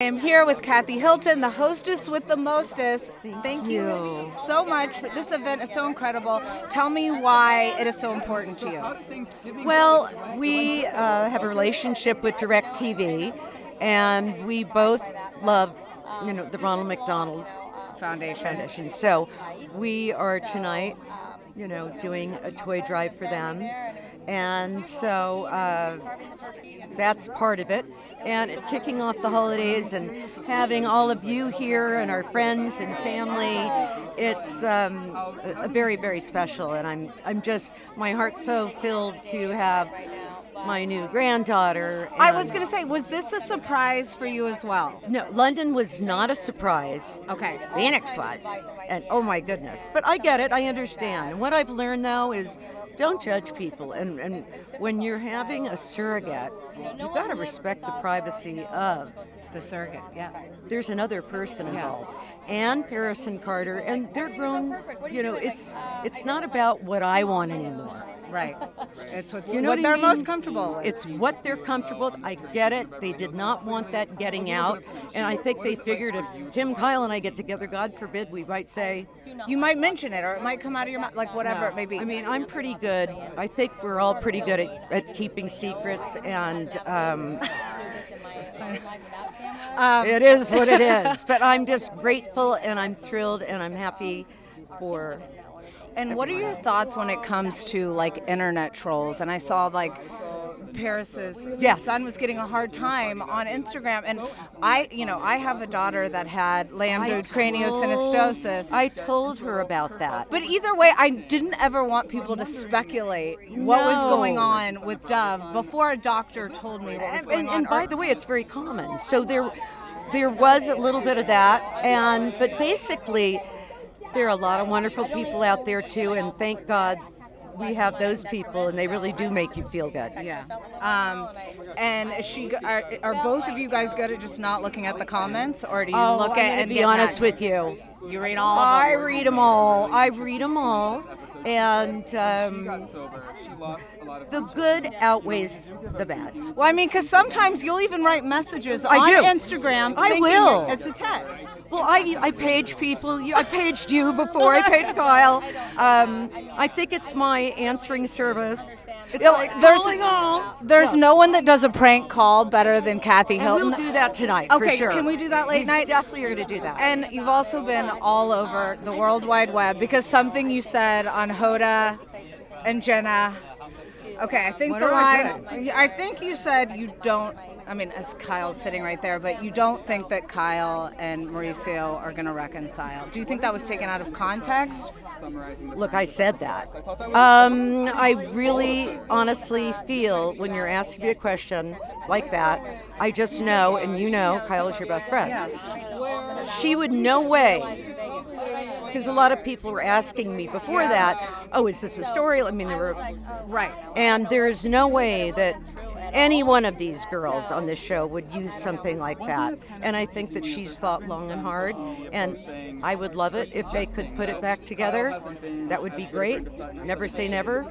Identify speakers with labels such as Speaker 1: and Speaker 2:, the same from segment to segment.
Speaker 1: I am here with Paris Hilton, the hostess with the mostest. Thank you so much. This event is so incredible. Tell me why it is so important to you.
Speaker 2: Well, we have a relationship with DIRECTV, and we both love, the Ronald McDonald Foundation. So we are tonight, doing a toy drive for them, and so that's part of it. And kicking off the holidays and having all of you here and our friends and family, it's a very, very special. And I'm just, my heart's so filled to have my new granddaughter.
Speaker 1: I was going to say, was this a surprise for you as well?
Speaker 2: No, London was not a surprise.
Speaker 1: Okay.
Speaker 2: Phoenix was. And oh my goodness. But I get it, I understand. And what I've learned though is don't judge people. And when you're having a surrogate, you've got to respect the privacy of
Speaker 1: the surrogate. Yeah.
Speaker 2: There's another person involved. And Harrison Carter, and they're grown, it's not about what I want anymore.
Speaker 1: Right. It's what
Speaker 2: what
Speaker 1: they're most comfortable with.
Speaker 2: It's what they're comfortable with. I get it. They did not want that getting out. And I think they figured if Kim, Kyle, and I get together, God forbid, we might say...
Speaker 1: You might mention it, or it might come out of your mouth, like whatever it may be.
Speaker 2: I mean, I'm pretty good. I think we're all pretty good at keeping secrets, and it is what it is. But I'm just grateful, and I'm thrilled, and I'm happy for...
Speaker 1: And what are your thoughts when it comes to like internet trolls? And I saw Paris's son was getting a hard time on Instagram, and I have a daughter that had lambda craniosynostosis.
Speaker 2: I told her about that.
Speaker 1: But either way, I didn't ever want people to speculate what was going on with Dove before a doctor told me what was going on.
Speaker 2: And by the way, it's very common. So there was a little bit of that, but basically. There are a lot of wonderful people out there too, and thank God we have those people, and they really do make you feel good.
Speaker 1: Yeah. And are both of you guys good at just not looking at the comments, or do you look at and
Speaker 2: be honest with you?
Speaker 1: You read all of them?
Speaker 2: I read them all. I read them all, and the good outweighs the bad.
Speaker 1: Well, I mean, because sometimes you'll even write messages on Instagram.
Speaker 2: I will.
Speaker 1: It's a text.
Speaker 2: Well, I page people. I paged you before. I paged Kyle. I think it's my answering service. It's
Speaker 1: there's no one that does a prank call better than Paris Hilton.
Speaker 2: And we'll do that tonight,
Speaker 1: okay,
Speaker 2: for sure.
Speaker 1: Can we do that late night?
Speaker 2: Definitely are going to do that.
Speaker 1: And you've also been all over the World Wide Web because something you said on Hoda and Jenna. Okay, I think I think you said you don't, as Kyle's sitting right there, but you don't think that Kyle and Mauricio are going to reconcile. Do you think that was taken out of context?
Speaker 2: Look, I said that. I really honestly feel when you're asking me a question like that, I just know, and Kyle is your best friend.
Speaker 1: Yeah.
Speaker 2: She would no way. Because a lot of people were asking me before that, is this a story? There were...
Speaker 1: Right.
Speaker 2: And there's no way that any one of these girls on this show would use something like that. And I think that she's thought long and hard, and I would love it if they could put it back together. That would be great. Never say never.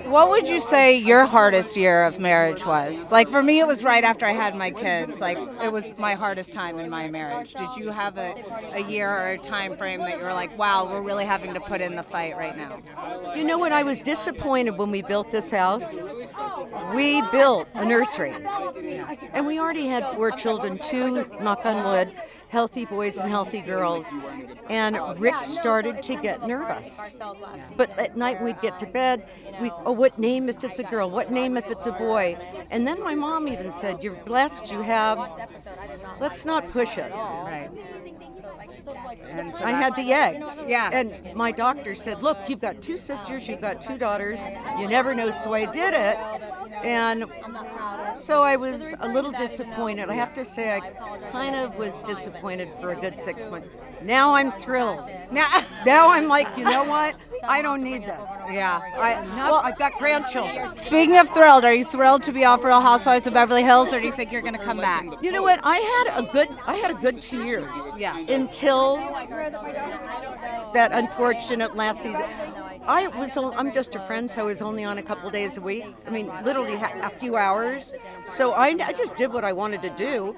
Speaker 1: What would you say your hardest year of marriage was? Like for me, it was right after I had my kids. Like it was my hardest time in my marriage. Did you have a year or a time frame that you were like, wow, we're really having to put in the fight right now?
Speaker 2: You know what? I was disappointed when we built this house. We built a nursery, and we already had 4 children, 2, knock on wood, healthy boys and healthy girls, and Rick started to get nervous. But at night we'd get to bed, what name if it's a girl, what name if it's a boy? And then my mom even said, you're blessed, you have, let's not push it.
Speaker 1: Right.
Speaker 2: And so I had the eggs.
Speaker 1: Yeah.
Speaker 2: And my doctor said, look, you've got 2 sisters, you've got 2 daughters, you never know, so I did it. And so I was a little disappointed. I have to say I kind of was disappointed for a good 6 months. Now I'm thrilled. Now I'm like, you know what? I don't need this.
Speaker 1: Yeah.
Speaker 2: I've got grandchildren.
Speaker 1: Speaking of thrilled, are you thrilled to be off Real Housewives of Beverly Hills, or do you think you're going to come back?
Speaker 2: You know what? I had a good 2 years.
Speaker 1: Yeah.
Speaker 2: Until that unfortunate last season. I'm just a friend, so I was only on a couple days a week. I mean, literally a few hours. So I just did what I wanted to do.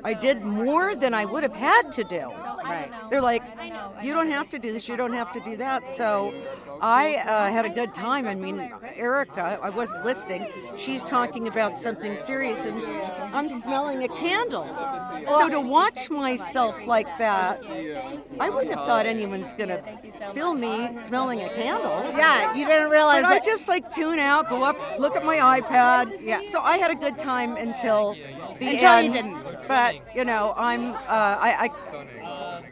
Speaker 2: I did more than I would have had to do.
Speaker 1: Right.
Speaker 2: They're like, you don't have to do this, you don't have to do that. So I had a good time. I mean, Erica, I wasn't listening. She's talking about something serious, and I'm smelling a candle. So to watch myself like that, I wouldn't have thought anyone's going to film me smelling a candle.
Speaker 1: Yeah, you didn't realize
Speaker 2: But
Speaker 1: that.
Speaker 2: I just like tune out, go up, look at my iPad.
Speaker 1: Yeah.
Speaker 2: So I had a good time until the
Speaker 1: Until
Speaker 2: end.
Speaker 1: you didn't.
Speaker 2: But you know,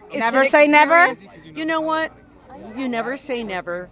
Speaker 2: it's
Speaker 1: Never
Speaker 2: an
Speaker 1: say never?
Speaker 2: experience. You know what? You never say never.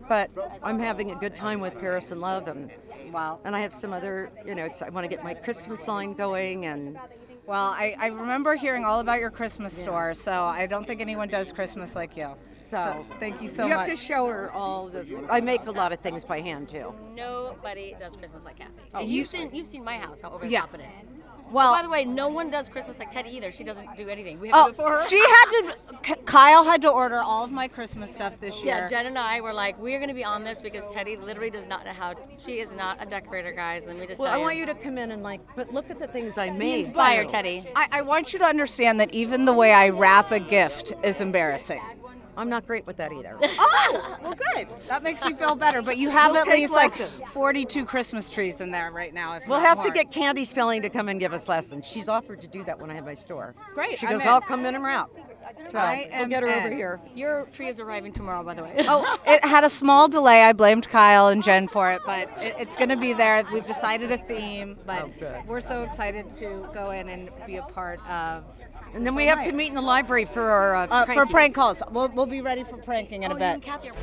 Speaker 2: But I'm having a good time with Paris in Love, and
Speaker 1: Wow.
Speaker 2: I have some other, you know, I want to get my Christmas line going, and
Speaker 1: Well, I remember hearing all about your Christmas store, so I don't think anyone does Christmas like you. So thank you so
Speaker 2: you
Speaker 1: much.
Speaker 2: have to show her all the. I make a lot of things by hand too.
Speaker 3: Nobody does Christmas like Kathy.
Speaker 2: Oh,
Speaker 3: You've seen my house, how over the
Speaker 1: Yeah.
Speaker 3: top it is.
Speaker 1: Well,
Speaker 3: By the way, no one does Christmas like Teddi either. She doesn't do anything. We have to do it for her.
Speaker 1: she had to. Kyle had to order all of my Christmas stuff this year.
Speaker 3: Yeah, Jen and I were like, we're going to be on this because Teddi literally does not know how. She is not a decorator, guys. Let me just
Speaker 2: Well,
Speaker 3: tell
Speaker 2: I want you to come in and but look at the things I made.
Speaker 3: Inspire
Speaker 2: too.
Speaker 3: Teddi.
Speaker 1: I want you to understand that even the way I wrap a gift is embarrassing.
Speaker 2: I'm not great with that either.
Speaker 1: Oh, well, good. That makes me feel better. But you have
Speaker 2: We'll
Speaker 1: at
Speaker 2: take
Speaker 1: least
Speaker 2: lessons.
Speaker 1: like 42 Christmas trees in there right now. If
Speaker 2: We'll
Speaker 1: not
Speaker 2: have to
Speaker 1: more.
Speaker 2: get Candy Spelling to come and give us lessons. She's offered to do that when I have my store.
Speaker 1: Great,
Speaker 2: She
Speaker 1: I'm
Speaker 2: goes,
Speaker 1: in.
Speaker 2: I'll come in and out. So
Speaker 1: I
Speaker 2: we'll
Speaker 1: am
Speaker 2: get her over
Speaker 1: in.
Speaker 2: here.
Speaker 3: Your tree is arriving tomorrow, by the way.
Speaker 1: Oh, it had a small delay. I blamed Kyle and Jen for it, but it's going to be there. We've decided a theme, but
Speaker 2: good.
Speaker 1: we're so excited to go in and be a part of.
Speaker 2: And then we have to meet in the library for our
Speaker 1: For prank calls. We'll be ready for pranking in a
Speaker 3: You
Speaker 1: bit.
Speaker 3: and Kathy are